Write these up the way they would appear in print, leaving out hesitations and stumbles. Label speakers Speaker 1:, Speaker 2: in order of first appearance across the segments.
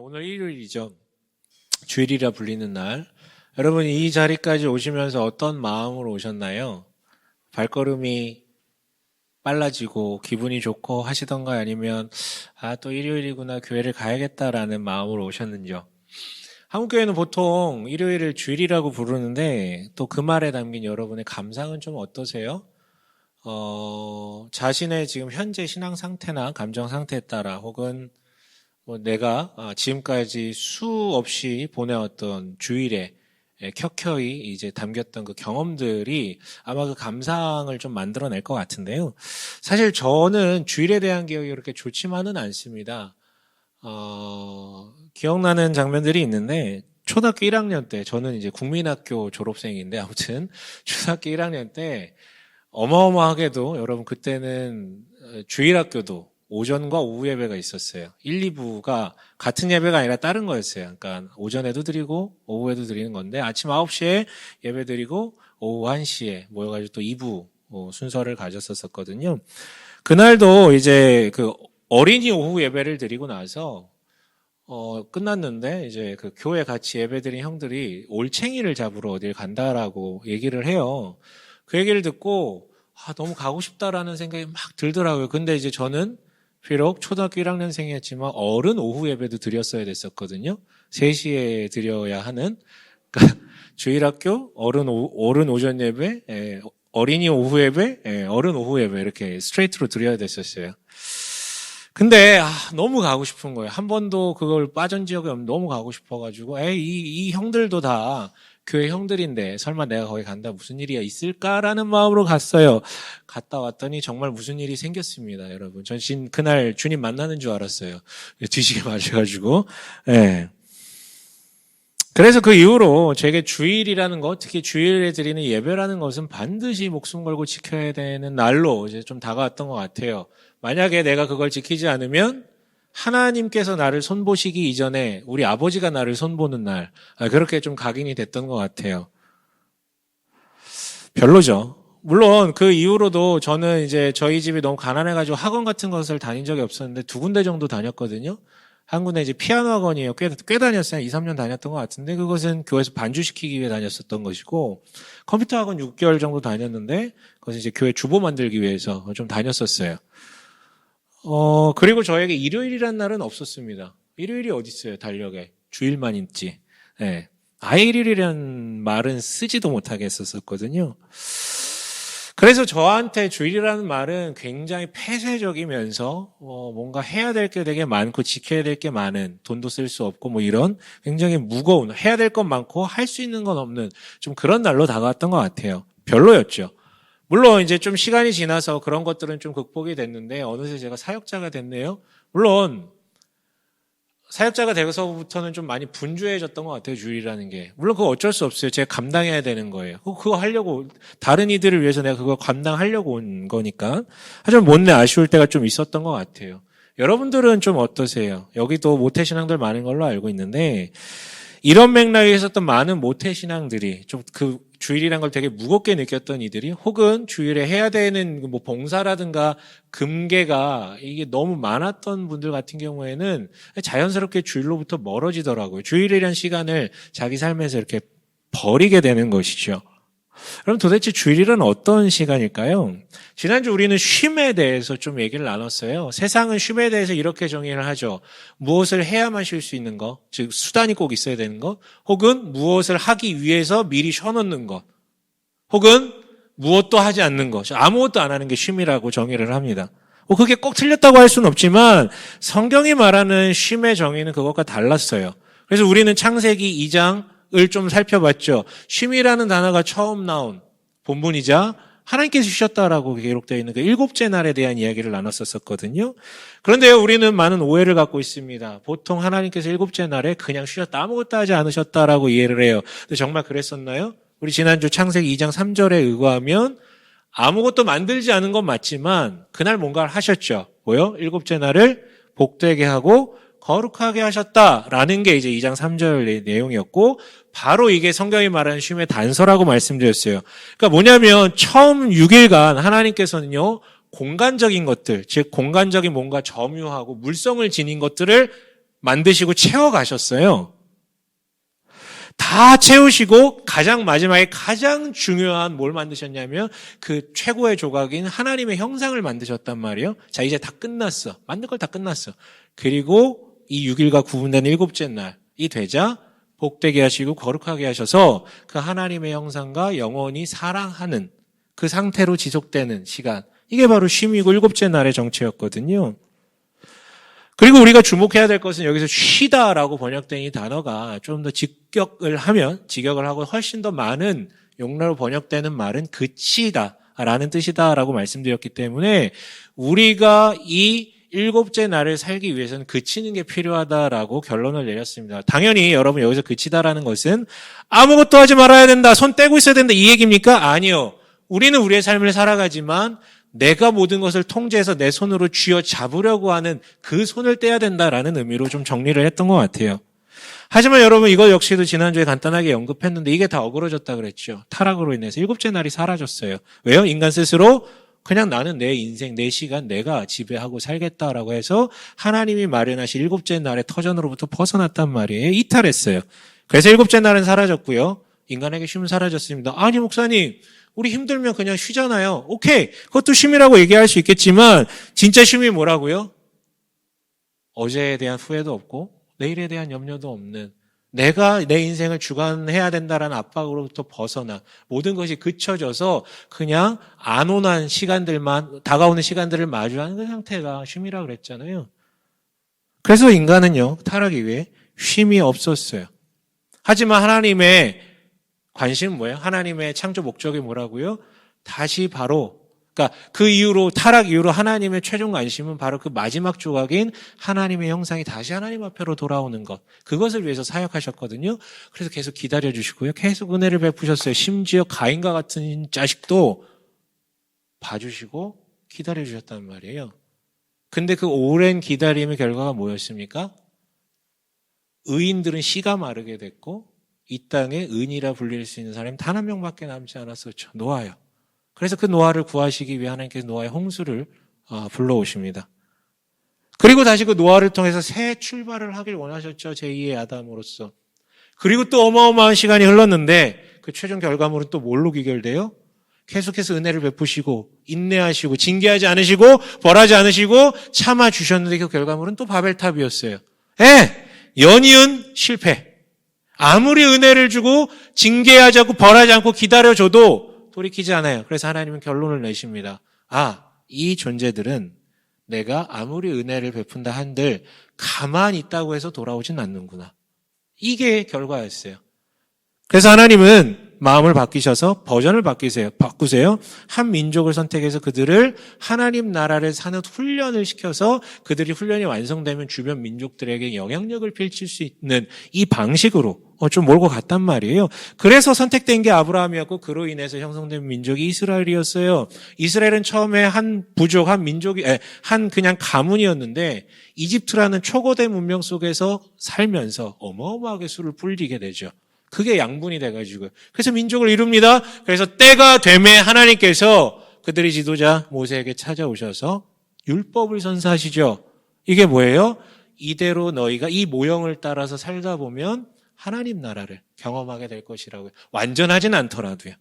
Speaker 1: 오늘 일요일이죠. 주일이라 불리는 날. 여러분 이 자리까지 오시면서 어떤 마음으로 오셨나요? 발걸음이 빨라지고 기분이 좋고 하시던가요? 아니면 또 일요일이구나 교회를 가야겠다라는 마음으로 오셨는지요? 한국교회는 보통 일요일을 주일이라고 부르는데 또 그 말에 담긴 여러분의 감상은 좀 어떠세요? 자신의 지금 현재 신앙 상태나 감정 상태에 따라 혹은 내가 지금까지 수없이 보내왔던 주일에 켜켜이 이제 담겼던 그 경험들이 아마 그 감상을 좀 만들어낼 것 같은데요. 사실 저는 주일에 대한 기억이 그렇게 좋지만은 않습니다. 기억나는 장면들이 있는데 초등학교 1학년 때 저는 이제 국민학교 졸업생인데 아무튼 초등학교 1학년 때 어마어마하게도 여러분 그때는 주일학교도 오전과 오후 예배가 있었어요. 1, 2부가 같은 예배가 아니라 다른 거였어요. 그러니까 오전에도 드리고 오후에도 드리는 건데 아침 9시에 예배 드리고 오후 1시에 모여가지고 또 2부 순서를 가졌었거든요. 그날도 이제 그 어린이 오후 예배를 드리고 나서 끝났는데 이제 그 교회 같이 예배 드린 형들이 올챙이를 잡으러 어딜 간다라고 얘기를 해요. 그 얘기를 듣고 너무 가고 싶다라는 생각이 막 들더라고요. 근데 이제 저는 비록 초등학교 1학년생이었지만 어른 오후 예배도 드렸어야 됐었거든요. 3시에 드려야 하는 그러니까 주일학교 어른 오전 예배, 어린이 오후 예배, 어른 오후 예배 이렇게 스트레이트로 드려야 됐었어요. 근데 너무 가고 싶은 거예요. 한 번도 그걸 빠진 적이 없는데 너무 가고 싶어가지고 이 형들도 다 교회 형들인데 설마 내가 거기 간다 무슨 일이 있을까라는 마음으로 갔어요. 갔다 왔더니 정말 무슨 일이 생겼습니다, 여러분. 전 그날 주님 만나는 줄 알았어요. 뒤지게 맞아가지고. 예. 그래서 그 이후로 제게 주일이라는 것, 특히 주일에 드리는 예배라는 것은 반드시 목숨 걸고 지켜야 되는 날로 이제 좀 다가왔던 것 같아요. 만약에 내가 그걸 지키지 않으면 하나님께서 나를 손보시기 이전에 우리 아버지가 나를 손보는 날, 그렇게 좀 각인이 됐던 것 같아요. 별로죠. 물론 그 이후로도 저는 이제 저희 집이 너무 가난해가지고 학원 같은 것을 다닌 적이 없었는데 2군데 정도 다녔거든요. 한 군데 이제 피아노 학원이에요. 꽤 다녔어요. 2, 3년 다녔던 것 같은데 그것은 교회에서 반주시키기 위해 다녔었던 것이고 컴퓨터 학원 6개월 정도 다녔는데 그것은 이제 교회 주보 만들기 위해서 좀 다녔었어요. 그리고 저에게 일요일이란 날은 없었습니다. 일요일이 어디 있어요, 달력에. 주일만 있지. 네. 아예 일요일이라는 말은 쓰지도 못하게 했었거든요. 그래서 저한테 주일이라는 말은 굉장히 폐쇄적이면서 뭔가 해야 될 게 되게 많고 지켜야 될 게 많은, 돈도 쓸 수 없고 이런 굉장히 무거운, 해야 될 건 많고 할 수 있는 건 없는 좀 그런 날로 다가왔던 것 같아요. 별로였죠. 물론 이제 좀 시간이 지나서 그런 것들은 좀 극복이 됐는데 어느새 제가 사역자가 됐네요. 물론 사역자가 되고서부터는 좀 많이 분주해졌던 것 같아요. 주일이라는 게. 물론 그거 어쩔 수 없어요. 제가 감당해야 되는 거예요. 그거 하려고 다른 이들을 위해서 내가 그거 감당하려고 온 거니까. 하지만 못내 아쉬울 때가 좀 있었던 것 같아요. 여러분들은 좀 어떠세요? 여기도 모태신앙들 많은 걸로 알고 있는데 이런 맥락에 있었던 많은 모태신앙들이 좀 그 주일이란 걸 되게 무겁게 느꼈던 이들이 혹은 주일에 해야 되는 봉사라든가 금계가 이게 너무 많았던 분들 같은 경우에는 자연스럽게 주일로부터 멀어지더라고요. 주일이란 시간을 자기 삶에서 이렇게 버리게 되는 것이죠. 그럼 도대체 주일은 어떤 시간일까요? 지난주 우리는 쉼에 대해서 좀 얘기를 나눴어요. 세상은 쉼에 대해서 이렇게 정의를 하죠. 무엇을 해야만 쉴 수 있는 것, 즉 수단이 꼭 있어야 되는 것, 혹은 무엇을 하기 위해서 미리 쉬어놓는 것, 혹은 무엇도 하지 않는 것, 아무것도 안 하는 게 쉼이라고 정의를 합니다. 그게 꼭 틀렸다고 할 수는 없지만 성경이 말하는 쉼의 정의는 그것과 달랐어요. 그래서 우리는 창세기 2장 을 좀 살펴봤죠. 쉼이라는 단어가 처음 나온 본문이자 하나님께서 쉬셨다라고 기록되어 있는 그 7째 날에 대한 이야기를 나눴었거든요. 그런데요, 우리는 많은 오해를 갖고 있습니다. 보통 하나님께서 7째 날에 그냥 쉬셨다, 아무것도 하지 않으셨다라고 이해를 해요. 근데 정말 그랬었나요? 우리 지난주 창세기 2장 3절에 의거하면 아무것도 만들지 않은 건 맞지만 그날 뭔가를 하셨죠. 뭐요? 7째 날을 복되게 하고 거룩하게 하셨다라는 게 이제 2장 3절 내용이었고 바로 이게 성경이 말하는 쉼의 단서라고 말씀드렸어요. 그러니까 뭐냐면 처음 6일간 하나님께서는요 공간적인 것들, 즉 공간적인 뭔가 점유하고 물성을 지닌 것들을 만드시고 채워가셨어요. 다 채우시고 가장 마지막에 가장 중요한 뭘 만드셨냐면 그 최고의 조각인 하나님의 형상을 만드셨단 말이에요. 자, 이제 다 끝났어. 만든 걸 다 끝났어. 그리고 이 6일과 구분된 일곱째 날이 되자 복되게 하시고 거룩하게 하셔서 그 하나님의 형상과 영원히 사랑하는 그 상태로 지속되는 시간. 이게 바로 쉼이고 일곱째 날의 정체였거든요. 그리고 우리가 주목해야 될 것은 여기서 쉬다라고 번역된 이 단어가 좀 더 직역을 하고 훨씬 더 많은 용어로 번역되는 말은 그치다라는 뜻이다라고 말씀드렸기 때문에 우리가 이 일곱째 날을 살기 위해서는 그치는 게 필요하다라고 결론을 내렸습니다. 당연히 여러분 여기서 그치다라는 것은 아무것도 하지 말아야 된다, 손 떼고 있어야 된다 이 얘기입니까? 아니요. 우리는 우리의 삶을 살아가지만 내가 모든 것을 통제해서 내 손으로 쥐어 잡으려고 하는 그 손을 떼야 된다라는 의미로 좀 정리를 했던 것 같아요. 하지만 여러분 이거 역시도 지난주에 간단하게 언급했는데 이게 다 어그러졌다 그랬죠. 타락으로 인해서 일곱째 날이 사라졌어요. 왜요? 인간 스스로 그냥 나는 내 인생, 내 시간 내가 지배하고 살겠다라고 해서 하나님이 마련하신 일곱째 날의 터전으로부터 벗어났단 말이에요. 이탈했어요. 그래서 일곱째 날은 사라졌고요. 인간에게 쉼은 사라졌습니다. 아니 목사님 우리 힘들면 그냥 쉬잖아요. 오케이. 그것도 쉼이라고 얘기할 수 있겠지만 진짜 쉼이 뭐라고요? 어제에 대한 후회도 없고 내일에 대한 염려도 없는 내가 내 인생을 주관해야 된다라는 압박으로부터 벗어나 모든 것이 그쳐져서 그냥 안온한 시간들만 다가오는 시간들을 마주하는 그 상태가 쉼이라고 그랬잖아요. 그래서 인간은요. 타락 이후에 쉼이 없었어요. 하지만 하나님의 관심은 뭐예요? 하나님의 창조 목적이 뭐라고요? 다시 바로 그러니까 그 이후로 타락 이후로 하나님의 최종 관심은 바로 그 마지막 조각인 하나님의 형상이 다시 하나님 앞으로 돌아오는 것. 그것을 위해서 사역하셨거든요. 그래서 계속 기다려주시고요. 계속 은혜를 베푸셨어요. 심지어 가인과 같은 자식도 봐주시고 기다려주셨단 말이에요. 근데 그 오랜 기다림의 결과가 뭐였습니까? 의인들은 씨가 마르게 됐고 이 땅에 의인이라 불릴 수 있는 사람이 단 한 명밖에 남지 않았었죠. 노아요. 그래서 그 노아를 구하시기 위해 하나님께서 노아의 홍수를 불러오십니다. 그리고 다시 그 노아를 통해서 새 출발을 하길 원하셨죠. 제2의 아담으로서. 그리고 또 어마어마한 시간이 흘렀는데 그 최종 결과물은 또 뭘로 귀결돼요? 계속해서 은혜를 베푸시고 인내하시고 징계하지 않으시고 벌하지 않으시고 참아주셨는데 그 결과물은 또 바벨탑이었어요. 연이은 실패. 아무리 은혜를 주고 징계하지 않고 벌하지 않고 기다려줘도 돌이키지 않아요. 그래서 하나님은 결론을 내십니다. 이 존재들은 내가 아무리 은혜를 베푼다 한들 가만히 있다고 해서 돌아오진 않는구나. 이게 결과였어요. 그래서 하나님은 마음을 바뀌셔서 버전을 바꾸세요. 한 민족을 선택해서 그들을 하나님 나라를 사는 훈련을 시켜서 그들이 훈련이 완성되면 주변 민족들에게 영향력을 펼칠 수 있는 이 방식으로 좀 몰고 갔단 말이에요. 그래서 선택된 게 아브라함이었고 그로 인해서 형성된 민족이 이스라엘이었어요. 이스라엘은 처음에 한 부족, 한 그냥 가문이었는데 이집트라는 초거대 문명 속에서 살면서 어마어마하게 수를 불리게 되죠. 그게 양분이 돼가지고 그래서 민족을 이룹니다. 그래서 때가 되매 하나님께서 그들의 지도자 모세에게 찾아오셔서 율법을 선사하시죠. 이게 뭐예요? 이대로 너희가 이 모형을 따라서 살다 보면 하나님 나라를 경험하게 될 것이라고요. 완전하진 않더라도요.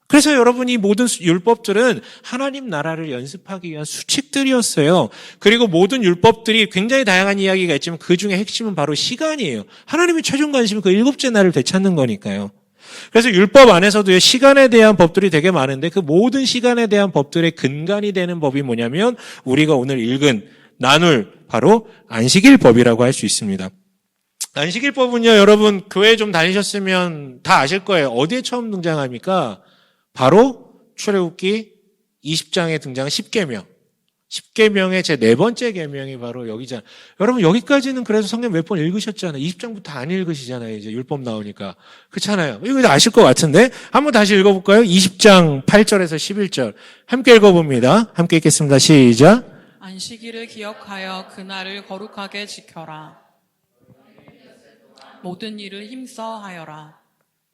Speaker 1: 그래서 여러분 이 모든 율법들은 하나님 나라를 연습하기 위한 수칙들이었어요. 그리고 모든 율법들이 굉장히 다양한 이야기가 있지만 그중에 핵심은 바로 시간이에요. 하나님의 최종 관심은 그 일곱째 날을 되찾는 거니까요. 그래서 율법 안에서도 시간에 대한 법들이 되게 많은데 그 모든 시간에 대한 법들의 근간이 되는 법이 뭐냐면 우리가 오늘 읽은 나눌 바로 안식일법이라고 할 수 있습니다. 안식일법은요, 여러분 교회 좀 다니셨으면 다 아실 거예요. 어디에 처음 등장합니까? 바로 출애굽기 20장에 등장한 10계명. 10계명의 제 네 번째 계명이 바로 여기잖아요. 여러분 여기까지는 그래서 성경 몇 번 읽으셨잖아요. 20장부터 안 읽으시잖아요. 이제 율법 나오니까. 그렇잖아요. 이거 아실 것 같은데 한번 다시 읽어볼까요? 20장 8절에서 11절 함께 읽어봅니다. 함께 읽겠습니다. 시작.
Speaker 2: 안식일을 기억하여 그날을 거룩하게 지켜라. 모든 일을 힘써 하여라.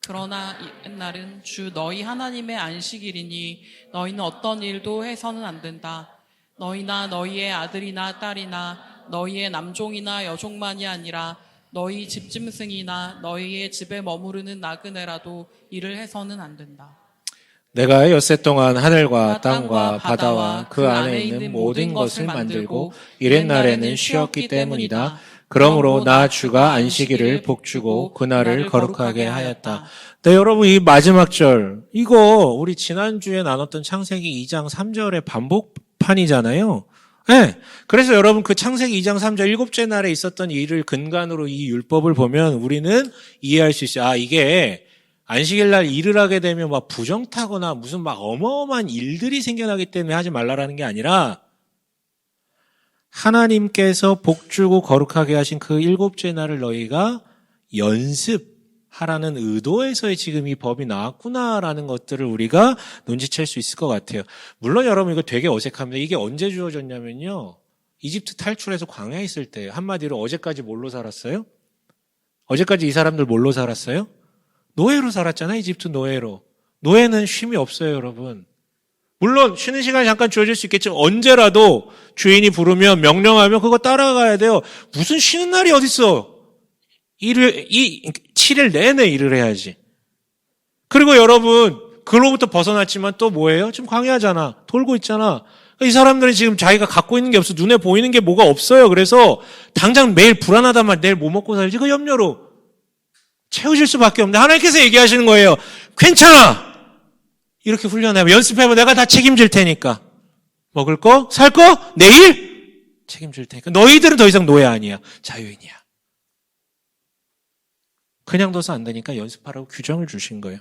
Speaker 2: 그러나 이날은 주 너희 하나님의 안식일이니 너희는 어떤 일도 해서는 안 된다. 너희나 너희의 아들이나 딸이나 너희의 남종이나 여종만이 아니라 너희 집짐승이나 너희의 집에 머무르는 나그네라도 이를 해서는 안 된다.
Speaker 1: 내가 엿새 동안 하늘과 땅과 바다와 그 안에 있는 모든 것을 만들고 이렛날에는 쉬었기 때문이다. 그러므로 나 주가 안식일을 복주고 그날을 거룩하게 하였다. 네, 여러분 이 마지막 절 이거 우리 지난주에 나눴던 창세기 2장 3절의 반복판이잖아요. 네. 그래서 여러분 그 창세기 2장 3절 일곱째 날에 있었던 일을 근간으로 이 율법을 보면 우리는 이해할 수 있어요. 아, 이게 안식일 날 일을 하게 되면 막 부정타거나 무슨 막 어마어마한 일들이 생겨나기 때문에 하지 말라라는 게 아니라 하나님께서 복주고 거룩하게 하신 그 일곱째 날을 너희가 연습하라는 의도에서의 지금 이 법이 나왔구나라는 것들을 우리가 눈치챌 수 있을 것 같아요. 물론 여러분 이거 되게 어색합니다. 이게 언제 주어졌냐면요. 이집트 탈출해서 광야에 있을 때 한마디로 어제까지 뭘로 살았어요? 어제까지 이 사람들 뭘로 살았어요? 노예로 살았잖아요. 이집트 노예로. 노예는 쉼이 없어요, 여러분. 물론 쉬는 시간이 잠깐 주어질 수 있겠지만 언제라도 주인이 부르면 명령하면 그거 따라가야 돼요. 무슨 쉬는 날이 어딨어. 7일 내내 일을 해야지. 그리고 여러분 그로부터 벗어났지만 또 뭐예요? 지금 광야잖아. 돌고 있잖아. 이 사람들은 지금 자기가 갖고 있는 게 없어. 눈에 보이는 게 뭐가 없어요. 그래서 당장 매일 불안하단 말 내일 뭐 먹고 살지? 그 염려로 채우실 수밖에 없는데 하나님께서 얘기하시는 거예요. 괜찮아. 이렇게 훈련해봐. 연습해봐. 내가 다 책임질 테니까. 먹을 거? 살 거? 내일? 책임질 테니까. 너희들은 더 이상 노예 아니야. 자유인이야. 그냥 둬서 안 되니까 연습하라고 규정을 주신 거예요.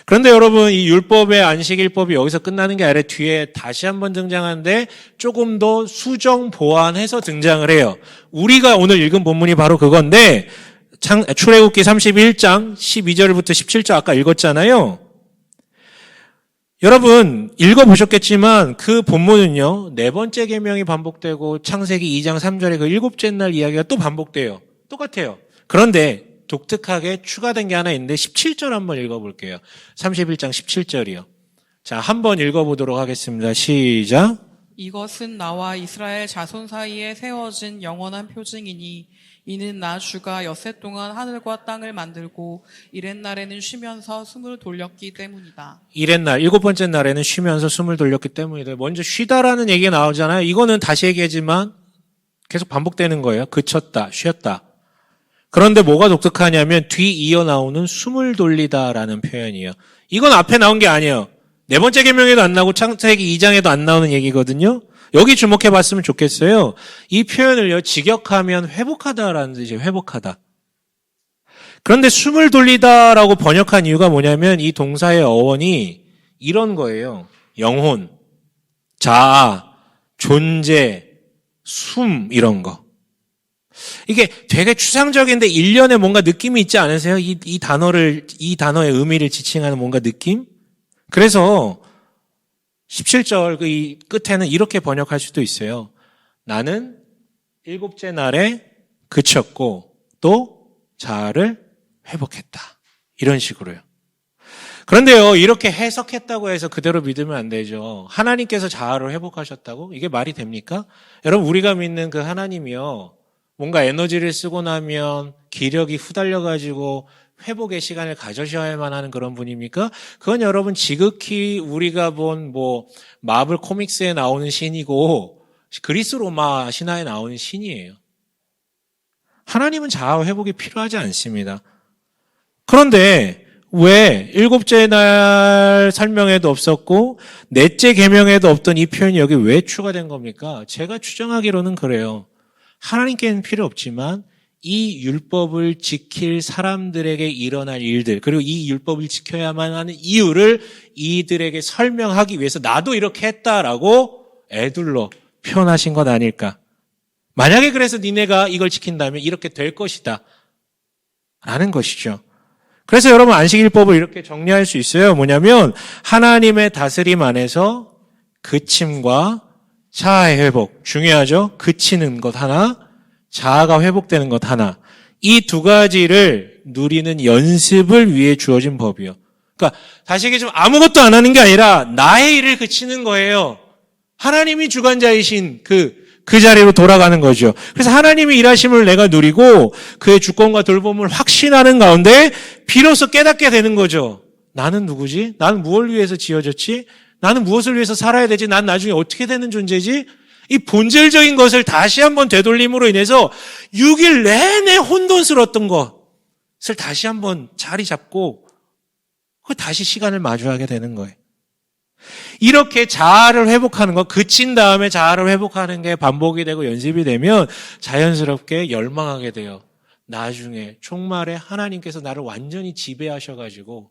Speaker 1: 그런데 여러분 이 율법의 안식일법이 여기서 끝나는 게 아니라 뒤에 다시 한번 등장하는데 조금 더 수정 보완해서 등장을 해요. 우리가 오늘 읽은 본문이 바로 그건데 출애굽기 31장 12절부터 17절 아까 읽었잖아요. 여러분 읽어보셨겠지만 그 본문은요. 네 번째 계명이 반복되고 창세기 2장 3절에 그 일곱째 날 이야기가 또 반복돼요. 똑같아요. 그런데 독특하게 추가된 게 하나 있는데 17절 한번 읽어볼게요. 31장 17절이요. 자, 한번 읽어보도록 하겠습니다. 시작.
Speaker 2: 이것은 나와 이스라엘 자손 사이에 세워진 영원한 표징이니 이는 나 주가 엿새 동안 하늘과 땅을 만들고 이렛날에는 쉬면서 숨을 돌렸기 때문이다.
Speaker 1: 이렛날, 일곱 번째 날에는 쉬면서 숨을 돌렸기 때문이다. 먼저 쉬다라는 얘기가 나오잖아요. 이거는 다시 얘기하지만 계속 반복되는 거예요. 그쳤다, 쉬었다. 그런데 뭐가 독특하냐면 뒤 이어 나오는 숨을 돌리다라는 표현이에요. 이건 앞에 나온 게 아니에요. 네 번째 계명에도 안 나오고 창세기 2장에도 안 나오는 얘기거든요. 여기 주목해 봤으면 좋겠어요. 이 표현을요. 직역하면 회복하다라는 뜻이에요. 회복하다. 그런데 숨을 돌리다라고 번역한 이유가 뭐냐면 이 동사의 어원이 이런 거예요. 영혼, 자아, 존재, 숨 이런 거. 이게 되게 추상적인데 일련의 뭔가 느낌이 있지 않으세요? 이 단어의 의미를 지칭하는 뭔가 느낌? 그래서 17절 이 끝에는 이렇게 번역할 수도 있어요. 나는 일곱째 날에 그쳤고 또 자아를 회복했다. 이런 식으로요. 그런데요, 이렇게 해석했다고 해서 그대로 믿으면 안 되죠. 하나님께서 자아를 회복하셨다고? 이게 말이 됩니까? 여러분, 우리가 믿는 그 하나님이요. 뭔가 에너지를 쓰고 나면 기력이 후달려가지고 회복의 시간을 가져셔야만 하는 그런 분입니까? 그건 여러분 지극히 우리가 본 마블 코믹스에 나오는 신이고 그리스 로마 신화에 나오는 신이에요. 하나님은 자아 회복이 필요하지 않습니다. 그런데 왜 일곱째 날 설명에도 없었고 넷째 계명에도 없던 이 표현이 여기 왜 추가된 겁니까? 제가 추정하기로는 그래요. 하나님께는 필요 없지만 이 율법을 지킬 사람들에게 일어날 일들 그리고 이 율법을 지켜야만 하는 이유를 이들에게 설명하기 위해서 나도 이렇게 했다라고 애둘러 표현하신 것 아닐까. 만약에 그래서 니네가 이걸 지킨다면 이렇게 될 것이다 라는 것이죠. 그래서 여러분 안식일법을 이렇게 정리할 수 있어요. 뭐냐면 하나님의 다스림 안에서 그침과 자아의 회복, 중요하죠? 그치는 것 하나, 자아가 회복되는 것 하나. 이 두 가지를 누리는 연습을 위해 주어진 법이요. 그러니까 다시 얘기하면 아무것도 안 하는 게 아니라 나의 일을 그치는 거예요. 하나님이 주관자이신 그 그 자리로 돌아가는 거죠. 그래서 하나님의 일하심을 내가 누리고 그의 주권과 돌봄을 확신하는 가운데 비로소 깨닫게 되는 거죠. 나는 누구지? 나는 무엇을 위해서 지어졌지? 나는 무엇을 위해서 살아야 되지? 난 나중에 어떻게 되는 존재지? 이 본질적인 것을 다시 한번 되돌림으로 인해서 6일 내내 혼돈스러웠던 것을 다시 한번 자리 잡고 다시 시간을 마주하게 되는 거예요. 이렇게 자아를 회복하는 거, 그친 다음에 자아를 회복하는 게 반복이 되고 연습이 되면 자연스럽게 열망하게 돼요. 나중에 총말에 하나님께서 나를 완전히 지배하셔가지고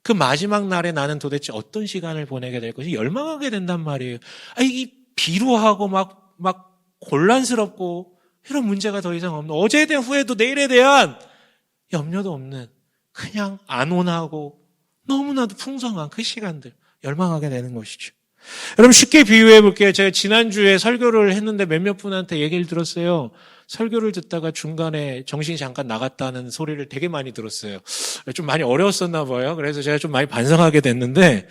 Speaker 1: 그 마지막 날에 나는 도대체 어떤 시간을 보내게 될 것이 열망하게 된단 말이에요. 이 비루하고 막 곤란스럽고 이런 문제가 더 이상 없는, 어제에 대한 후회도 내일에 대한 염려도 없는, 그냥 안온하고 너무나도 풍성한 그 시간들 열망하게 되는 것이죠. 여러분 쉽게 비유해 볼게요. 제가 지난주에 설교를 했는데 몇몇 분한테 얘기를 들었어요. 설교를 듣다가 중간에 정신이 잠깐 나갔다는 소리를 되게 많이 들었어요. 좀 많이 어려웠었나 봐요. 그래서 제가 좀 많이 반성하게 됐는데,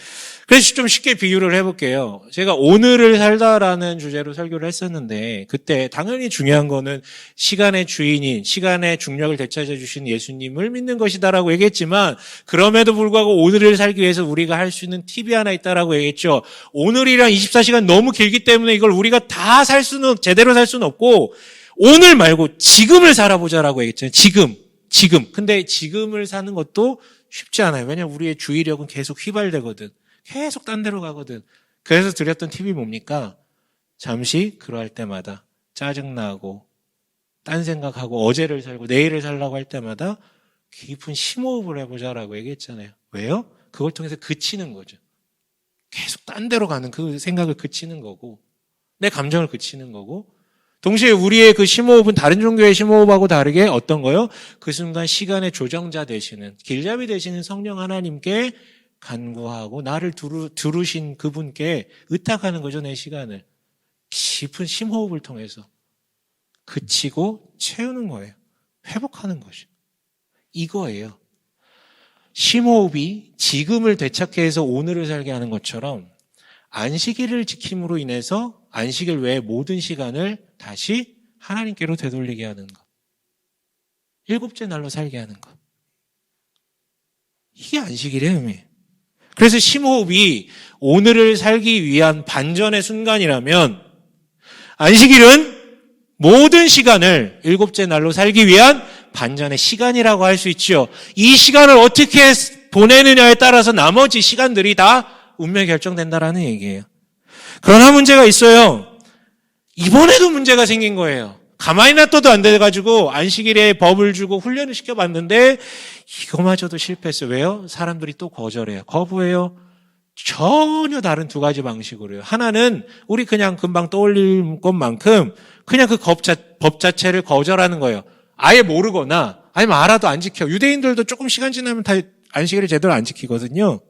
Speaker 1: 그래서 좀 쉽게 비유를 해볼게요. 제가 오늘을 살다라는 주제로 설교를 했었는데, 그때 당연히 중요한 거는 시간의 주인인, 시간의 중력을 되찾아 주신 예수님을 믿는 것이다라고 얘기했지만, 그럼에도 불구하고 오늘을 살기 위해서 우리가 할 수 있는 팁이 하나 있다라고 얘기했죠. 오늘이랑 24시간 너무 길기 때문에 이걸 우리가 다 제대로 살 수는 없고, 오늘 말고 지금을 살아보자라고 얘기했잖아요. 지금. 근데 지금을 사는 것도 쉽지 않아요. 왜냐하면 우리의 주의력은 계속 휘발되거든. 계속 딴 데로 가거든. 그래서 드렸던 팁이 뭡니까? 잠시 그러할 때마다 짜증나고 딴 생각하고 어제를 살고 내일을 살라고 할 때마다 깊은 심호흡을 해보자라고 얘기했잖아요. 왜요? 그걸 통해서 그치는 거죠. 계속 딴 데로 가는 그 생각을 그치는 거고, 내 감정을 그치는 거고, 동시에 우리의 그 심호흡은 다른 종교의 심호흡하고 다르게 어떤 거요? 그 순간 시간의 조정자 되시는, 길잡이 되시는 성령 하나님께 간구하고 나를 두르신 그분께 의탁하는 거죠. 내 시간을 깊은 심호흡을 통해서 그치고 채우는 거예요. 회복하는 것이 이거예요. 심호흡이 지금을 되찾게 해서 오늘을 살게 하는 것처럼 안식일을 지킴으로 인해서 안식일 외의 모든 시간을 다시 하나님께로 되돌리게 하는 것. 일곱째 날로 살게 하는 것. 이게 안식일의 의미예요. 그래서 심호흡이 오늘을 살기 위한 반전의 순간이라면, 안식일은 모든 시간을 일곱째 날로 살기 위한 반전의 시간이라고 할 수 있죠. 이 시간을 어떻게 보내느냐에 따라서 나머지 시간들이 다 운명이 결정된다라는 얘기예요. 그러나 문제가 있어요. 이번에도 문제가 생긴 거예요. 가만히 놔둬도 안 돼가지고 안식일에 법을 주고 훈련을 시켜봤는데 이거마저도 실패했어요. 왜요? 사람들이 또 거절해요. 거부해요. 전혀 다른 두 가지 방식으로요. 하나는 우리 그냥 금방 떠올릴 것만큼 그냥 그 법 자체를 거절하는 거예요. 아예 모르거나 아니면 알아도 안 지켜. 유대인들도 조금 시간 지나면 다 안식일을 제대로 안 지키거든요.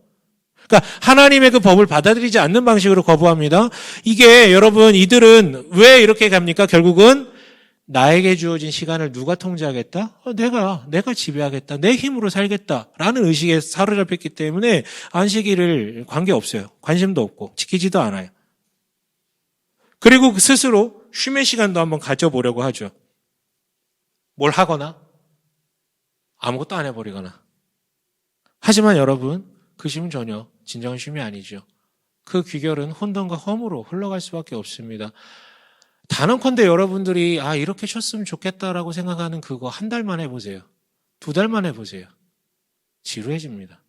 Speaker 1: 그러니까 하나님의 그 법을 받아들이지 않는 방식으로 거부합니다. 이게 여러분, 이들은 왜 이렇게 갑니까? 결국은 나에게 주어진 시간을 누가 통제하겠다? 내가 지배하겠다. 내 힘으로 살겠다라는 의식에 사로잡혔기 때문에 안식일을 관계없어요. 관심도 없고 지키지도 않아요. 그리고 스스로 쉼의 시간도 한번 가져보려고 하죠. 뭘 하거나 아무것도 안 해버리거나. 하지만 여러분, 그 쉼은 전혀 진정한 쉼이 아니죠. 그 귀결은 혼돈과 허무로 흘러갈 수밖에 없습니다. 단언컨대 여러분들이 이렇게 쉬었으면 좋겠다라고 생각하는 그거 한 달만 해보세요. 2달만 해보세요. 지루해집니다.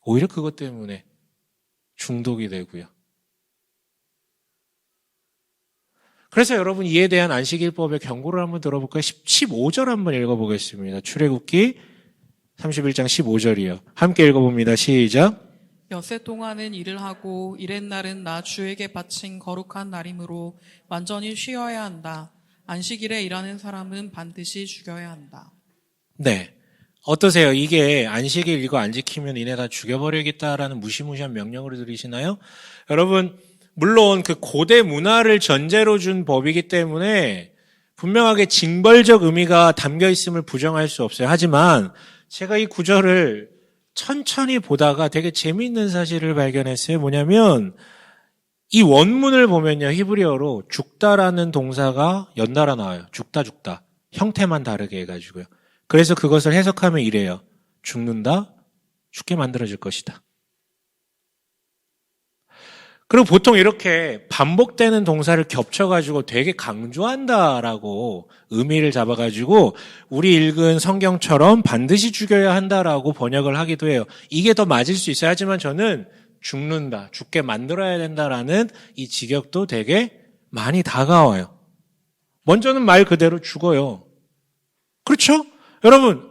Speaker 1: 오히려 그것 때문에 중독이 되고요. 그래서 여러분, 이에 대한 안식일법의 경고를 한번 들어볼까요? 15절 한번 읽어보겠습니다. 출애굽기 31장 15절이요. 함께 읽어봅니다. 시작.
Speaker 2: 엿새 동안은 일을 하고 이렛날은 나 주에게 바친 거룩한 날이므로 완전히 쉬어야 한다. 안식일에 일하는 사람은 반드시 죽여야 한다.
Speaker 1: 네. 어떠세요? 이게 안식일 이거 안 지키면 이내 다 죽여버리겠다라는 무시무시한 명령으로 들리시나요? 여러분, 물론 그 고대 문화를 전제로 준 법이기 때문에 분명하게 징벌적 의미가 담겨 있음을 부정할 수 없어요. 하지만 제가 이 구절을 천천히 보다가 되게 재미있는 사실을 발견했어요. 뭐냐면 이 원문을 보면요, 히브리어로 죽다라는 동사가 연달아 나와요. 죽다. 형태만 다르게 해가지고요. 그래서 그것을 해석하면 이래요. 죽는다, 죽게 만들어질 것이다. 그리고 보통 이렇게 반복되는 동사를 겹쳐가지고 되게 강조한다라고 의미를 잡아가지고 우리 읽은 성경처럼 반드시 죽여야 한다라고 번역을 하기도 해요. 이게 더 맞을 수 있어요. 하지만 저는 죽는다, 죽게 만들어야 된다라는 이 직역도 되게 많이 다가와요. 먼저는 말 그대로 죽어요. 그렇죠? 여러분,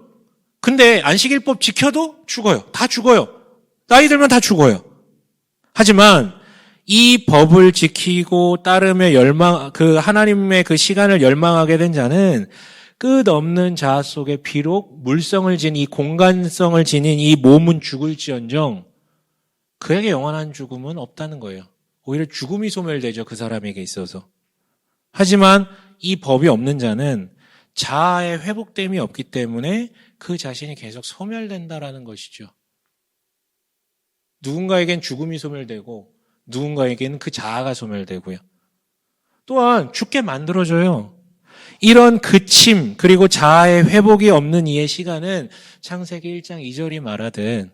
Speaker 1: 근데 안식일법 지켜도 죽어요. 다 죽어요. 나이 들면 다 죽어요. 하지만 이 법을 지키고 따르며 하나님의 그 시간을 열망하게 된 자는 끝없는 자아 속에 비록 물성을 지닌 이 공간성을 지닌 이 몸은 죽을지언정 그에게 영원한 죽음은 없다는 거예요. 오히려 죽음이 소멸되죠. 그 사람에게 있어서. 하지만 이 법이 없는 자는 자아의 회복됨이 없기 때문에 그 자신이 계속 소멸된다라는 것이죠. 누군가에겐 죽음이 소멸되고 누군가에게는 그 자아가 소멸되고요. 또한 죽게 만들어줘요. 이런 그침 그리고 자아의 회복이 없는 이의 시간은 창세기 1장 2절이 말하듯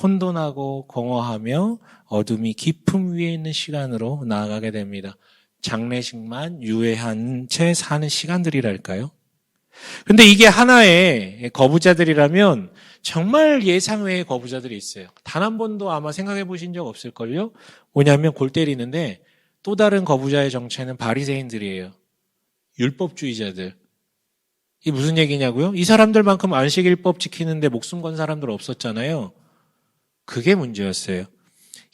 Speaker 1: 혼돈하고 공허하며 어둠이 깊음 위에 있는 시간으로 나아가게 됩니다. 장례식만 유예한 채 사는 시간들이랄까요? 근데 이게 하나의 거부자들이라면 정말 예상 외의 거부자들이 있어요. 단 한 번도 아마 생각해 보신 적 없을걸요? 뭐냐면 골 때리는데 또 다른 거부자의 정체는 바리새인들이에요. 율법주의자들. 이게 무슨 얘기냐고요? 이 사람들만큼 안식일법 지키는데 목숨 건 사람들 없었잖아요. 그게 문제였어요.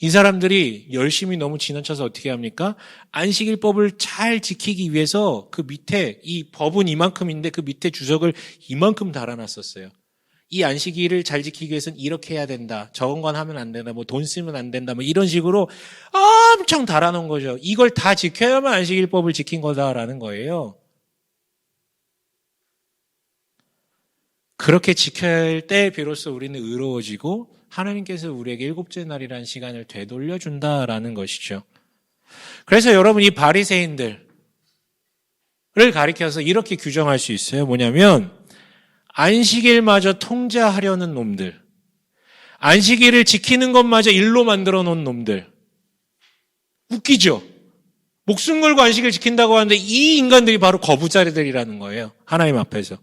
Speaker 1: 이 사람들이 열심히 너무 지나쳐서 어떻게 합니까? 안식일법을 잘 지키기 위해서 그 밑에 이 법은 이만큼인데 그 밑에 주석을 이만큼 달아놨었어요. 이 안식일을 잘 지키기 위해서는 이렇게 해야 된다. 저건 건 하면 안 된다. 뭐 돈 쓰면 안 된다. 뭐 이런 식으로 엄청 달아놓은 거죠. 이걸 다 지켜야만 안식일법을 지킨 거다라는 거예요. 그렇게 지켜야 할 때 비로소 우리는 의로워지고 하나님께서 우리에게 일곱째 날이라는 시간을 되돌려 준다라는 것이죠. 그래서 여러분 이 바리새인들을 가리켜서 이렇게 규정할 수 있어요. 뭐냐면 안식일마저 통제하려는 놈들, 안식일을 지키는 것마저 일로 만들어 놓은 놈들. 웃기죠? 목숨 걸고 안식일 지킨다고 하는데 이 인간들이 바로 거부자들이라는 거예요. 하나님 앞에서.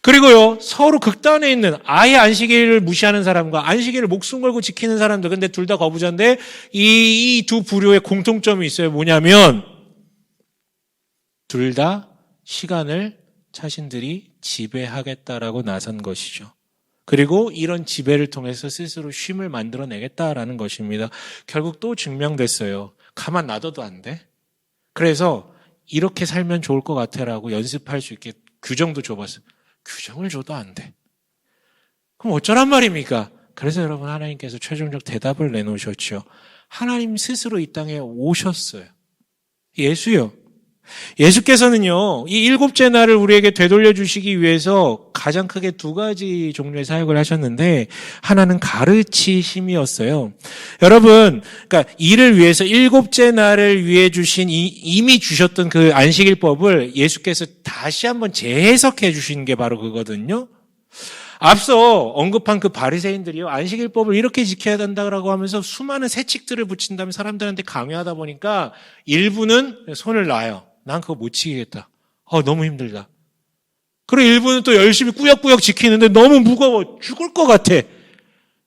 Speaker 1: 그리고요, 서로 극단에 있는 아예 안식일을 무시하는 사람과 안식일을 목숨 걸고 지키는 사람들, 근데 둘 다 거부자인데 이 두 부류의 공통점이 있어요. 뭐냐면 둘 다 시간을 자신들이 지배하겠다라고 나선 것이죠. 그리고 이런 지배를 통해서 스스로 쉼을 만들어내겠다라는 것입니다. 결국 또 증명됐어요. 가만 놔둬도 안 돼. 그래서 이렇게 살면 좋을 것 같아라고 연습할 수 있게 규정도 줘봤어요. 규정을 줘도 안 돼. 그럼 어쩌란 말입니까? 그래서 여러분 하나님께서 최종적 대답을 내놓으셨죠. 하나님 스스로 이 땅에 오셨어요. 예수요. 예수께서는요, 이 일곱째 날을 우리에게 되돌려 주시기 위해서 가장 크게 두 가지 종류의 사역을 하셨는데, 하나는 가르치심이었어요. 여러분, 그러니까 이를 위해서 일곱째 날을 위해 주신 이미 주셨던 그 안식일법을 예수께서 다시 한번 재해석해 주신 게 바로 그거거든요. 앞서 언급한 그 바리새인들이요, 안식일법을 이렇게 지켜야 된다고 하면서 수많은 세칙들을 붙인 다음에 사람들한테 강요하다 보니까 일부는 손을 놔요. 난 그거 못 지키겠다. 너무 힘들다. 그리고 일부는 또 열심히 꾸역꾸역 지키는데 너무 무거워 죽을 것 같아.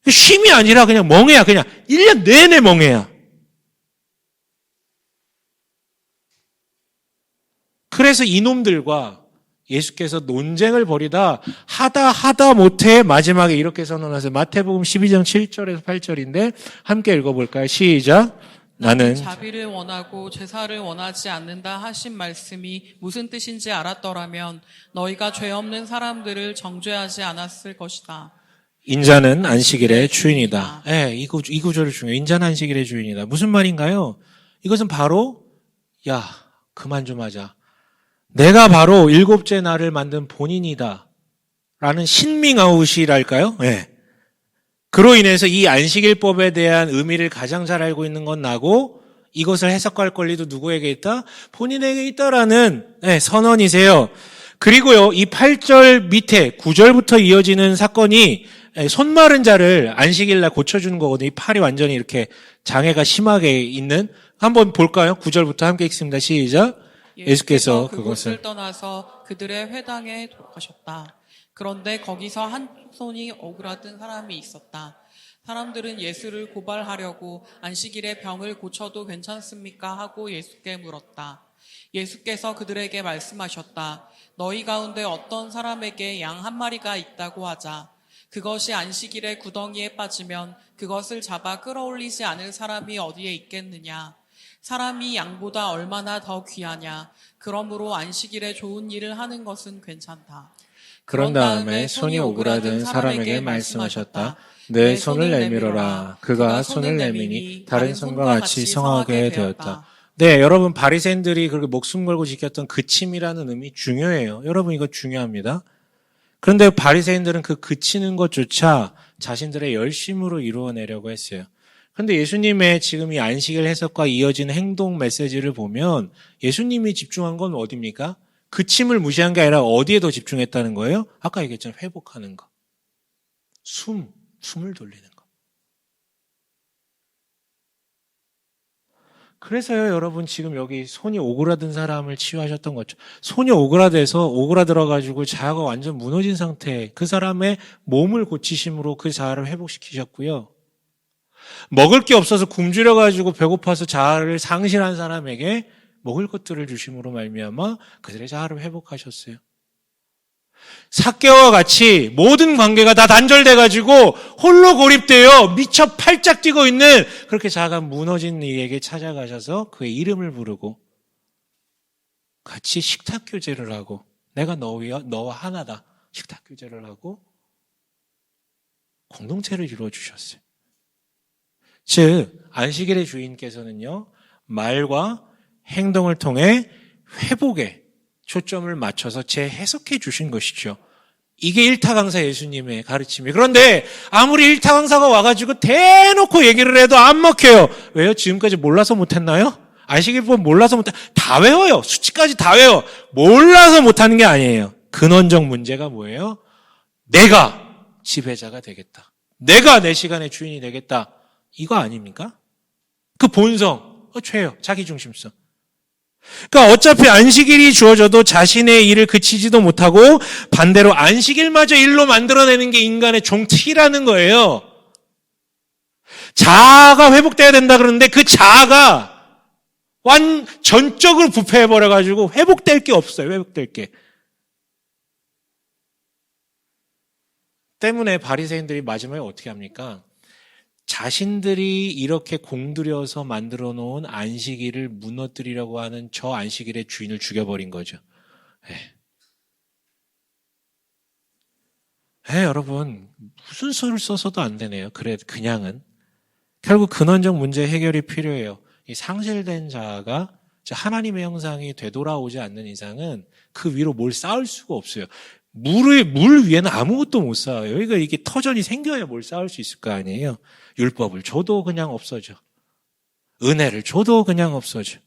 Speaker 1: 쉼이 아니라 그냥 멍해야. 그냥 1년 내내 멍해야. 그래서 이놈들과 예수께서 논쟁을 벌이다 하다 못해 마지막에 이렇게 선언하세요. 마태복음 12장 7절에서 8절인데 함께 읽어볼까요? 시작. 나는
Speaker 2: 자비를 원하고 제사를 원하지 않는다 하신 말씀이 무슨 뜻인지 알았더라면 너희가 죄 없는 사람들을 정죄하지 않았을 것이다.
Speaker 1: 인자는 안식일의 주인이다. 네, 이 구절이 중요해요. 인자는 안식일의 주인이다. 무슨 말인가요? 이것은 바로 그만 좀 하자. 내가 바로 일곱째 날을 만든 본인이다. 라는 신밍아웃이랄까요? 네. 그로 인해서 이 안식일법에 대한 의미를 가장 잘 알고 있는 건 나고 이것을 해석할 권리도 누구에게 있다? 본인에게 있다라는 선언이세요. 그리고요, 이 8절 밑에 9절부터 이어지는 사건이 손 마른 자를 안식일날 고쳐주는 거거든요. 이 팔이 완전히 이렇게 장애가 심하게 있는. 한번 볼까요? 9절부터 함께 읽습니다. 시작. 예수께서
Speaker 2: 그곳을 떠나서 그들의 회당에 돌아가셨다. 그런데 거기서 한 손이 오그라든 사람이 있었다. 사람들은 예수를 고발하려고 안식일에 병을 고쳐도 괜찮습니까? 하고 예수께 물었다. 예수께서 그들에게 말씀하셨다. 너희 가운데 어떤 사람에게 양 한 마리가 있다고 하자. 그것이 안식일에 구덩이에 빠지면 그것을 잡아 끌어올리지 않을 사람이 어디에 있겠느냐. 사람이 양보다 얼마나 더 귀하냐. 그러므로 안식일에 좋은 일을 하는 것은 괜찮다.
Speaker 1: 그런 다음에 손이 오그라든 사람에게 말씀하셨다. 내 손을 내밀어라. 그가 손을 내미니 다른 손과 같이 성하게 되었다. 네, 여러분 바리새인들이 그렇게 목숨 걸고 지켰던 그침이라는 의미 중요해요. 여러분 이거 중요합니다. 그런데 바리새인들은 그 그치는 것조차 자신들의 열심으로 이루어내려고 했어요. 그런데 예수님의 지금 이 안식일 해석과 이어지는 행동 메시지를 보면 예수님이 집중한 건 어디입니까? 그침을 무시한 게 아니라 어디에 더 집중했다는 거예요? 아까 얘기했잖아요. 회복하는 거. 숨을 돌리는 거. 그래서요, 여러분 지금 여기 손이 오그라든 사람을 치유하셨던 거죠. 손이 오그라들어가지고 자아가 완전 무너진 상태, 그 사람의 몸을 고치심으로 그 자아를 회복시키셨고요. 먹을 게 없어서 굶주려가지고 배고파서 자아를 상실한 사람에게 먹을 것들을 주심으로 말미암아 그들의 자아를 회복하셨어요. 삭개와 같이 모든 관계가 다 단절돼가지고 홀로 고립되어 미쳐 팔짝 뛰고 있는 그렇게 자아가 무너진 이에게 찾아가셔서 그의 이름을 부르고 같이 식탁 교제를 하고 내가 너와 하나다 식탁 교제를 하고 공동체를 이루어주셨어요. 즉 안식일의 주인께서는요 말과 행동을 통해 회복에 초점을 맞춰서 재해석해 주신 것이죠. 이게 일타 강사 예수님의 가르침이에요. 그런데 아무리 일타 강사가 와가지고 대놓고 얘기를 해도 안 먹혀요. 왜요? 지금까지 몰라서 못했나요? 안식일법 몰라서 다 외워요. 수치까지 다 외워. 몰라서 못하는 게 아니에요. 근원적 문제가 뭐예요? 내가 지배자가 되겠다. 내가 내 시간의 주인이 되겠다. 이거 아닙니까? 그 본성, 죄예요. 자기중심성. 그러니까 어차피 안식일이 주어져도 자신의 일을 그치지도 못하고 반대로 안식일마저 일로 만들어내는 게 인간의 종특이라는 거예요. 자아가 회복돼야 된다 그러는데 그 자아가 전적으로 부패해버려가지고 회복될 게 없어요. 회복될 게. 때문에 바리새인들이 마지막에 어떻게 합니까? 자신들이 이렇게 공들여서 만들어 놓은 안식일을 무너뜨리려고 하는 저 안식일의 주인을 죽여버린 거죠. 여러분 무슨 수를 써서도 안 되네요. 그래 그냥은. 결국 근원적 문제 해결이 필요해요. 이 상실된 자아가 하나님의 형상이 되돌아오지 않는 이상은 그 위로 뭘 쌓을 수가 없어요. 물 위에는 아무것도 못 쌓아요. 그러니까 이게 터전이 생겨야 뭘 쌓을 수 있을 거 아니에요. 율법을 줘도 그냥 없어져. 은혜를 줘도 그냥 없어져.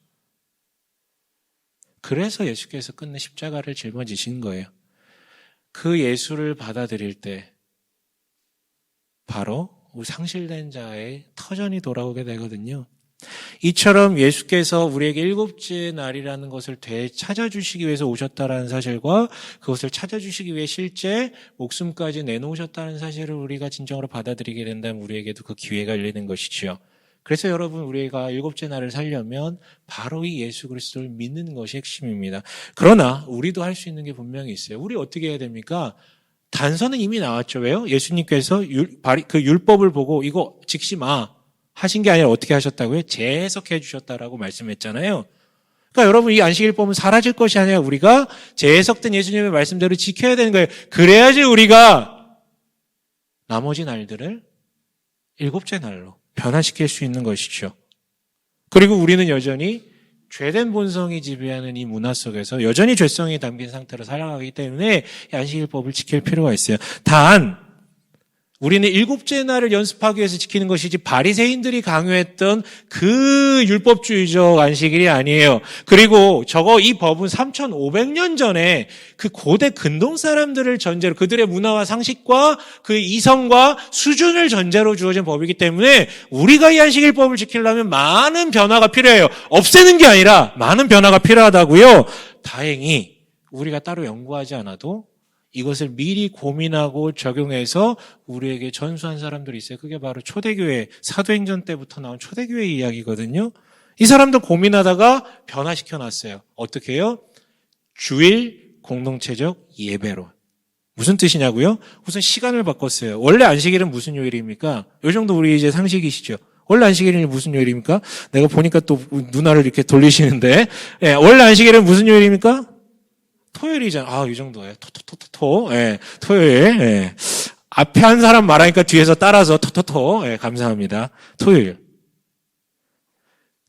Speaker 1: 그래서 예수께서 끝내 십자가를 짊어지신 거예요. 그 예수를 받아들일 때 바로 우리 상실된 자의 터전이 돌아오게 되거든요. 이처럼 예수께서 우리에게 일곱째 날이라는 것을 되찾아주시기 위해서 오셨다는 사실과 그것을 찾아주시기 위해 실제 목숨까지 내놓으셨다는 사실을 우리가 진정으로 받아들이게 된다면 우리에게도 그 기회가 열리는 것이지요. 그래서 여러분 우리가 일곱째 날을 살려면 바로 이 예수 그리스도를 믿는 것이 핵심입니다. 그러나 우리도 할 수 있는 게 분명히 있어요. 우리 어떻게 해야 됩니까? 단서는 이미 나왔죠. 왜요? 예수님께서 그 율법을 보고 이거 직시 마 하신 게 아니라 어떻게 하셨다고요? 재해석해 주셨다라고 말씀했잖아요. 그러니까 여러분 이 안식일법은 사라질 것이 아니라 우리가 재해석된 예수님의 말씀대로 지켜야 되는 거예요. 그래야지 우리가 나머지 날들을 일곱째 날로 변화시킬 수 있는 것이죠. 그리고 우리는 여전히 죄된 본성이 지배하는 이 문화 속에서 여전히 죄성이 담긴 상태로 살아가기 때문에 이 안식일법을 지킬 필요가 있어요. 단 우리는 일곱째 날을 연습하기 위해서 지키는 것이지 바리새인들이 강요했던 그 율법주의적 안식일이 아니에요. 그리고 이 법은 3,500년 전에 그 고대 근동 사람들을 전제로 그들의 문화와 상식과 그 이성과 수준을 전제로 주어진 법이기 때문에 우리가 이 안식일법을 지키려면 많은 변화가 필요해요. 없애는 게 아니라 많은 변화가 필요하다고요. 다행히 우리가 따로 연구하지 않아도 이것을 미리 고민하고 적용해서 우리에게 전수한 사람들이 있어요. 그게 바로 초대교회, 사도행전 때부터 나온 초대교회 이야기거든요. 이 사람들 고민하다가 변화시켜놨어요. 어떻게 해요? 주일 공동체적 예배로. 무슨 뜻이냐고요? 우선 시간을 바꿨어요. 원래 안식일은 무슨 요일입니까? 요 정도 우리 이제 상식이시죠? 원래 안식일이 무슨 요일입니까? 내가 보니까 또 눈알을 이렇게 돌리시는데, 예, 원래 안식일은 무슨 요일입니까? 토요일이잖아. 이 정도예요. 예, 토요일. 예. 앞에 한 사람 말하니까 뒤에서 따라서 예, 감사합니다. 토요일.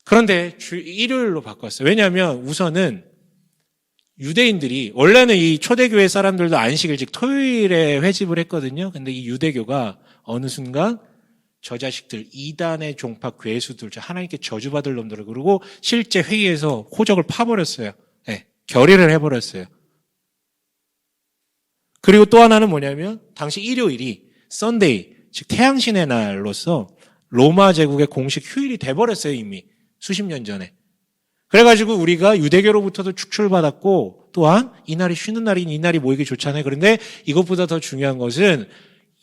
Speaker 1: 그런데 일요일로 바꿨어요. 왜냐하면 우선은 유대인들이 원래는 이 초대교회 사람들도 안식일 즉 토요일에 회집을 했거든요. 근데 이 유대교가 어느 순간 저 자식들 이단의 종파 괴수들 하나님께 저주받을 놈들을 그러고 실제 회의에서 호적을 파버렸어요. 예, 결의를 해버렸어요. 그리고 또 하나는 뭐냐면 당시 일요일이 썬데이, 즉 태양신의 날로서 로마 제국의 공식 휴일이 돼버렸어요. 이미 수십 년 전에. 그래가지고 우리가 유대교로부터도 축출받았고 또한 이날이 쉬는 날인 이날이 모이기 좋잖아요. 그런데 이것보다 더 중요한 것은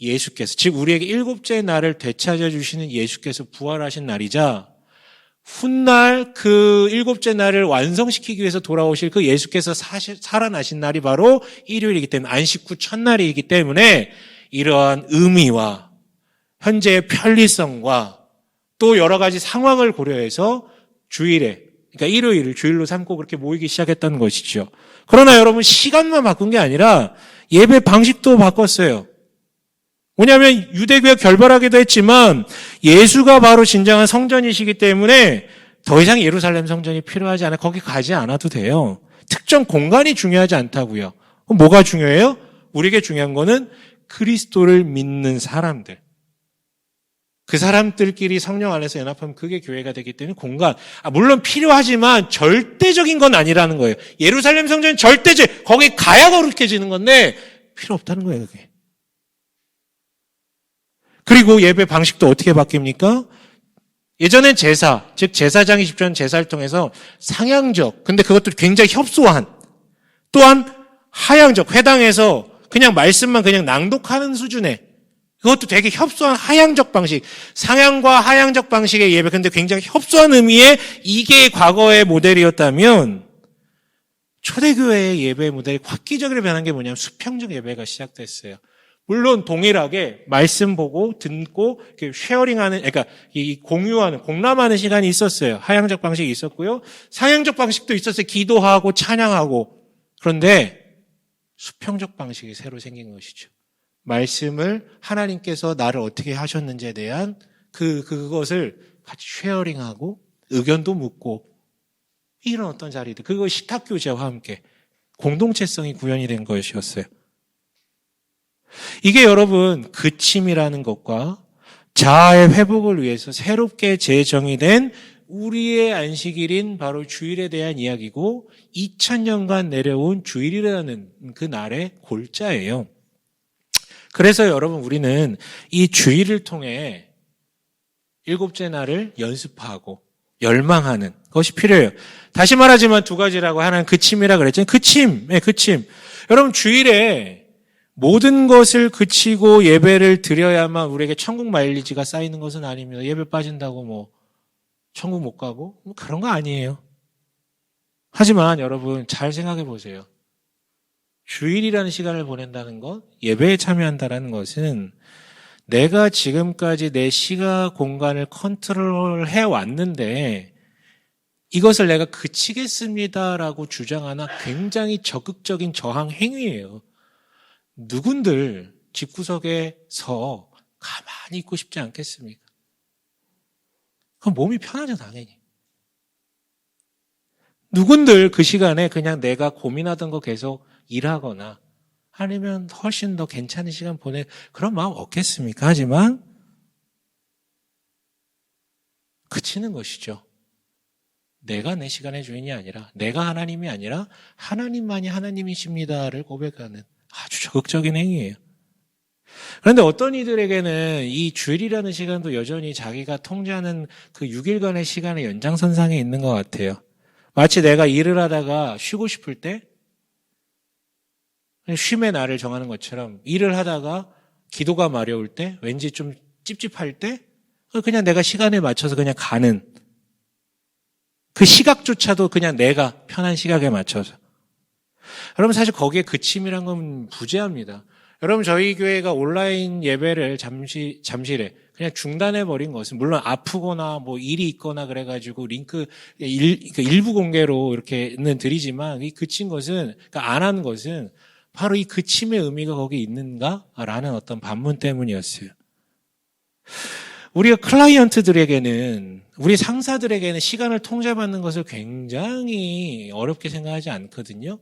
Speaker 1: 예수께서, 즉 우리에게 일곱째 날을 되찾아 주시는 예수께서 부활하신 날이자 훗날 그 일곱째 날을 완성시키기 위해서 돌아오실 그 예수께서 살아나신 날이 바로 일요일이기 때문에 안식 후 첫날이기 때문에 이러한 의미와 현재의 편리성과 또 여러 가지 상황을 고려해서 주일에, 그러니까 일요일을 주일로 삼고 그렇게 모이기 시작했다는 것이죠. 그러나 여러분 시간만 바꾼 게 아니라 예배 방식도 바꿨어요. 뭐냐면 유대교가 결별하기도 했지만 예수가 바로 진정한 성전이시기 때문에 더 이상 예루살렘 성전이 필요하지 않아 거기 가지 않아도 돼요. 특정 공간이 중요하지 않다고요. 그럼 뭐가 중요해요? 우리에게 중요한 거는 그리스도를 믿는 사람들. 그 사람들끼리 성령 안에서 연합하면 그게 교회가 되기 때문에 공간, 물론 필요하지만 절대적인 건 아니라는 거예요. 예루살렘 성전은 절대적, 거기 가야 거룩해지는 건데 필요 없다는 거예요, 그게. 그리고 예배 방식도 어떻게 바뀝니까? 예전엔 제사, 즉 제사장이 집전 제사를 통해서 상향적, 근데 그것도 굉장히 협소한, 또한 하향적, 회당에서 그냥 말씀만 그냥 낭독하는 수준의, 그것도 되게 협소한 하향적 방식, 상향과 하향적 방식의 예배, 근데 굉장히 협소한 의미의 이게 과거의 모델이었다면 초대교회의 예배 모델이 획기적으로 변한 게 뭐냐면 수평적 예배가 시작됐어요. 물론 동일하게 말씀 보고 듣고 쉐어링하는, 그러니까 이 공유하는, 공람하는 시간이 있었어요. 하향적 방식이 있었고요. 상향적 방식도 있었어요. 기도하고 찬양하고. 그런데 수평적 방식이 새로 생긴 것이죠. 말씀을 하나님께서 나를 어떻게 하셨는지에 대한 그것을 같이 쉐어링하고 의견도 묻고 이런 어떤 자리들. 그거 식탁교제와 함께 공동체성이 구현이 된 것이었어요. 이게 여러분 그침이라는 것과 자아의 회복을 위해서 새롭게 재정의된 우리의 안식일인 바로 주일에 대한 이야기고 2000년간 내려온 주일이라는 그 날의 골자예요. 그래서 여러분 우리는 이 주일을 통해 일곱째 날을 연습하고 열망하는 것이 필요해요. 다시 말하지만 두 가지라고 하나는 그침이라 그랬잖아요. 그침. 여러분 주일에 모든 것을 그치고 예배를 드려야만 우리에게 천국 마일리지가 쌓이는 것은 아닙니다. 예배 빠진다고 천국 못 가고 그런 거 아니에요. 하지만 여러분 잘 생각해 보세요. 주일이라는 시간을 보낸다는 것, 예배에 참여한다는 것은 내가 지금까지 내 시간, 공간을 컨트롤해 왔는데 이것을 내가 그치겠습니다라고 주장하는 굉장히 적극적인 저항 행위예요. 누군들 집구석에서 가만히 있고 싶지 않겠습니까? 그럼 몸이 편하죠, 당연히. 누군들 그 시간에 그냥 내가 고민하던 거 계속 일하거나 아니면 훨씬 더 괜찮은 시간 보낼 그런 마음 없겠습니까? 하지만 그치는 것이죠. 내가 내 시간의 주인이 아니라, 내가 하나님이 아니라 하나님만이 하나님이십니다를 고백하는 아주 적극적인 행위예요. 그런데 어떤 이들에게는 이 주일이라는 시간도 여전히 자기가 통제하는 그 6일간의 시간의 연장선상에 있는 것 같아요. 마치 내가 일을 하다가 쉬고 싶을 때 쉼의 날을 정하는 것처럼, 일을 하다가 기도가 마려울 때, 왠지 좀 찝찝할 때 그냥 내가 시간에 맞춰서 그냥 가는, 그 시각조차도 그냥 내가 편한 시각에 맞춰서. 여러분, 사실 거기에 그침이란 건 부재합니다. 여러분, 저희 교회가 온라인 예배를 잠실에 그냥 중단해버린 것은, 물론 아프거나 뭐 일이 있거나 그래가지고 일부 공개로 이렇게는 드리지만, 이 그친 것은, 그러니까 안 한 것은 바로 이 그침의 의미가 거기 있는가라는 어떤 반문 때문이었어요. 우리가 클라이언트들에게는, 우리 상사들에게는 시간을 통제받는 것을 굉장히 어렵게 생각하지 않거든요.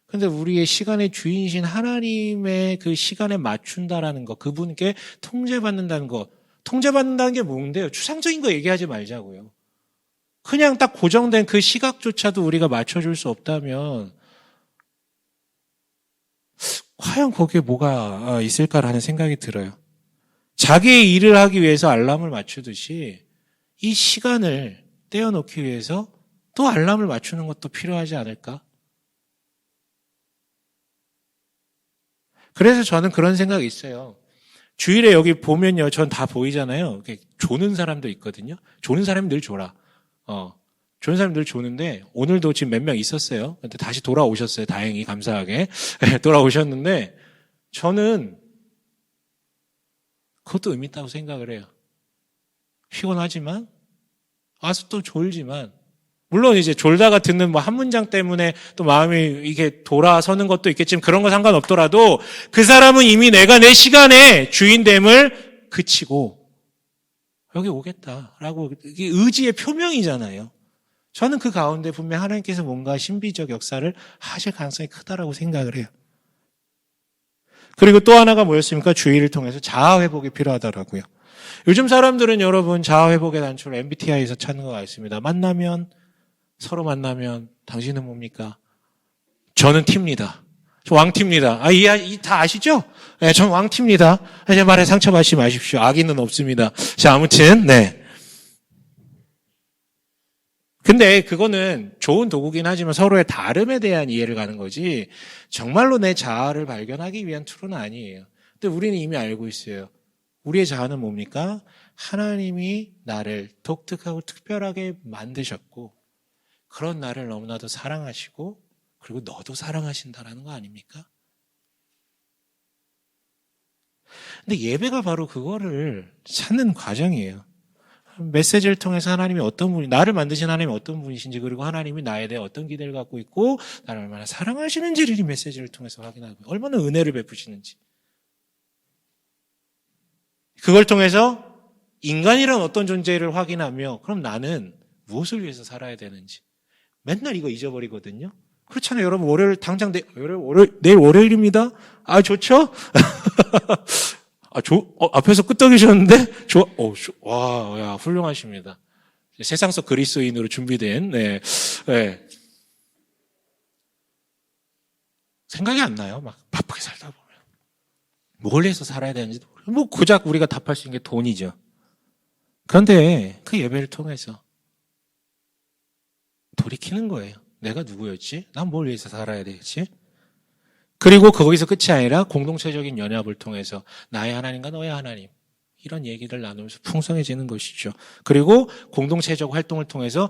Speaker 1: 근데 우리의 시간의 주인이신 하나님의 그 시간에 맞춘다라는 것, 그분께 통제받는다는 것, 통제받는다는 게 뭔데요? 추상적인 거 얘기하지 말자고요. 그냥 딱 고정된 그 시각조차도 우리가 맞춰줄 수 없다면 과연 거기에 뭐가 있을까라는 생각이 들어요. 자기의 일을 하기 위해서 알람을 맞추듯이 이 시간을 떼어놓기 위해서 또 알람을 맞추는 것도 필요하지 않을까? 그래서 저는 그런 생각이 있어요. 주일에 여기 보면요, 전 다 보이잖아요. 조는 사람도 있거든요. 조는 사람이 늘 졸아. 조는 사람이 늘 조는데, 오늘도 지금 몇 명 있었어요. 근데 다시 돌아오셨어요. 다행히, 감사하게. 돌아오셨는데, 저는 그것도 의미 있다고 생각을 해요. 피곤하지만, 와서 또 졸지만, 물론 이제 졸다가 듣는 뭐 한 문장 때문에 또 마음이 이게 돌아서는 것도 있겠지만 그런 거 상관없더라도 그 사람은 이미 내가 내 시간의 주인됨을 그치고 여기 오겠다라고, 이게 의지의 표명이잖아요. 저는 그 가운데 분명 하나님께서 뭔가 신비적 역사를 하실 가능성이 크다라고 생각을 해요. 그리고 또 하나가 뭐였습니까? 주의를 통해서 자아회복이 필요하더라고요. 요즘 사람들은 여러분 자아회복의 단초를 MBTI에서 찾는 것 같습니다. 서로 만나면 당신은 뭡니까? 저는 T입니다. 저 왕T입니다. 다 아시죠? 네, 전 왕T입니다. 제 말에 상처받지 마십시오. 악의는 없습니다. 자, 아무튼, 네. 근데 그거는 좋은 도구긴 하지만 서로의 다름에 대한 이해를 가는 거지, 정말로 내 자아를 발견하기 위한 툴은 아니에요. 근데 우리는 이미 알고 있어요. 우리의 자아는 뭡니까? 하나님이 나를 독특하고 특별하게 만드셨고, 그런 나를 너무나도 사랑하시고, 그리고 너도 사랑하신다라는 거 아닙니까? 근데 예배가 바로 그거를 찾는 과정이에요. 메시지를 통해서 하나님이 어떤 분이, 나를 만드신 하나님이 어떤 분이신지, 그리고 하나님이 나에 대해 어떤 기대를 갖고 있고 나를 얼마나 사랑하시는지를 이 메시지를 통해서 확인하고, 얼마나 은혜를 베푸시는지, 그걸 통해서 인간이란 어떤 존재를 확인하며, 그럼 나는 무엇을 위해서 살아야 되는지, 맨날 이거 잊어버리거든요. 그렇잖아요. 여러분, 내일 월요일입니다. 아, 좋죠? 앞에서 끄떡이셨는데? 와, 야, 훌륭하십니다. 세상 속 그리스도인으로 준비된, 네. 네. 생각이 안 나요. 막 바쁘게 살다 보면. 뭘 해서 살아야 되는지도 모르고. 뭐, 고작 우리가 답할 수 있는 게 돈이죠. 그런데 그 예배를 통해서 돌이키는 거예요. 내가 누구였지? 난 뭘 위해서 살아야 되겠지? 그리고 거기서 끝이 아니라 공동체적인 연합을 통해서 나의 하나님과 너의 하나님, 이런 얘기를 나누면서 풍성해지는 것이죠. 그리고 공동체적 활동을 통해서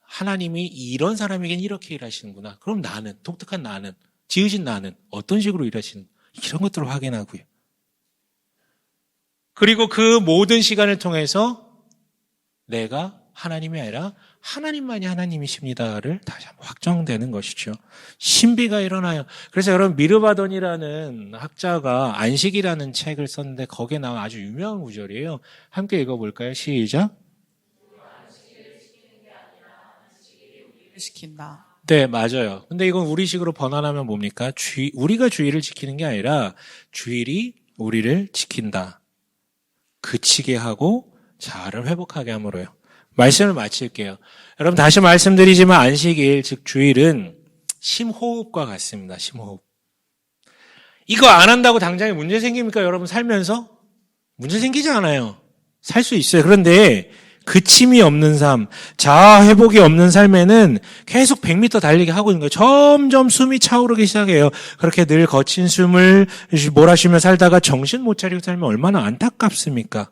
Speaker 1: 하나님이 이런 사람에겐 이렇게 일하시는구나. 그럼 나는, 독특한 나는, 지으신 나는 어떤 식으로 일하시는, 이런 것들을 확인하고요. 그리고 그 모든 시간을 통해서 내가 하나님이 아니라 하나님만이 하나님이십니다를 다시 한번 확정되는 것이죠. 신비가 일어나요. 그래서 여러분, 미르바돈이라는 학자가 안식이라는 책을 썼는데 거기에 나온 아주 유명한 구절이에요. 함께 읽어볼까요? 시작.
Speaker 2: 시킨다.
Speaker 1: 네, 맞아요. 근데 이건 우리식으로 번안하면 뭡니까? 우리가 주의를 지키는 게 아니라 주일이 우리를 지킨다. 그치게 하고 자아를 회복하게 함으로요. 말씀을 마칠게요. 여러분 다시 말씀드리지만 안식일, 즉 주일은 심호흡과 같습니다. 심호흡. 이거 안 한다고 당장에 문제 생깁니까? 여러분 살면서? 문제 생기지 않아요. 살 수 있어요. 그런데 그침이 없는 삶, 자아 회복이 없는 삶에는 계속 100m 달리기 하고 있는 거예요. 점점 숨이 차오르기 시작해요. 그렇게 늘 거친 숨을 몰아쉬며 살다가 정신 못 차리고 살면 얼마나 안타깝습니까?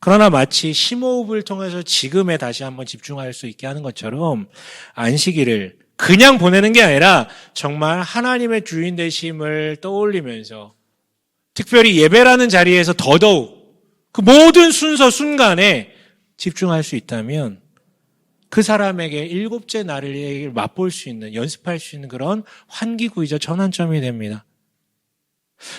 Speaker 1: 그러나 마치 심호흡을 통해서 지금에 다시 한번 집중할 수 있게 하는 것처럼 안식일을 그냥 보내는 게 아니라 정말 하나님의 주인 되심을 떠올리면서 특별히 예배라는 자리에서 더더욱 그 모든 순간에 집중할 수 있다면 그 사람에게 일곱째 날을 맛볼 수 있는, 연습할 수 있는 그런 환기구이자 전환점이 됩니다.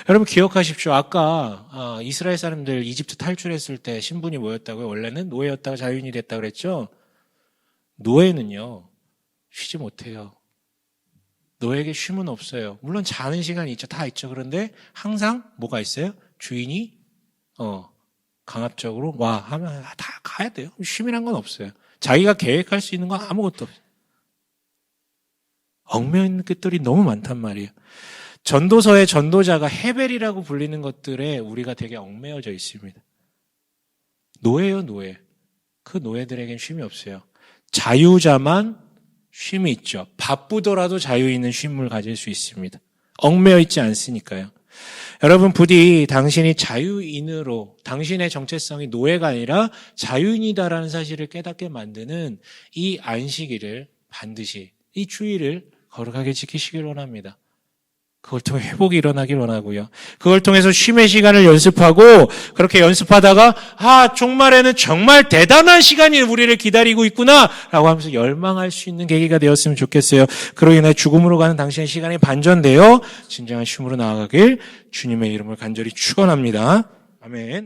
Speaker 1: 여러분 기억하십시오. 아까 이스라엘 사람들 이집트 탈출했을 때 신분이 뭐였다고요? 원래는 노예였다가 자유인이 됐다고 그랬죠? 노예는요. 쉬지 못해요. 노예에게 쉼은 없어요. 물론 자는 시간이 있죠. 다 있죠. 그런데 항상 뭐가 있어요? 주인이 강압적으로 와 하면 다 가야 돼요. 쉼이란 건 없어요. 자기가 계획할 수 있는 건 아무것도 없어요. 얽매이는 것들이 너무 많단 말이에요. 전도서의 전도자가 헤벨이라고 불리는 것들에 우리가 되게 얽매여져 있습니다. 노예요, 노예. 그 노예들에겐 쉼이 없어요. 자유자만 쉼이 있죠. 바쁘더라도 자유 있는 쉼을 가질 수 있습니다. 얽매여 있지 않으니까요. 여러분 부디 당신이 자유인으로 당신의 정체성이 노예가 아니라 자유인이다라는 사실을 깨닫게 만드는 이 안식일을 반드시 이 주일을 거룩하게 지키시길 원합니다. 그걸 통해 회복이 일어나길 원하고요. 그걸 통해서 쉼의 시간을 연습하고 그렇게 연습하다가 종말에는 정말 대단한 시간이 우리를 기다리고 있구나 라고 하면서 열망할 수 있는 계기가 되었으면 좋겠어요. 그로 인해 죽음으로 가는 당신의 시간이 반전되어 진정한 쉼으로 나아가길 주님의 이름을 간절히 축원합니다. 아멘.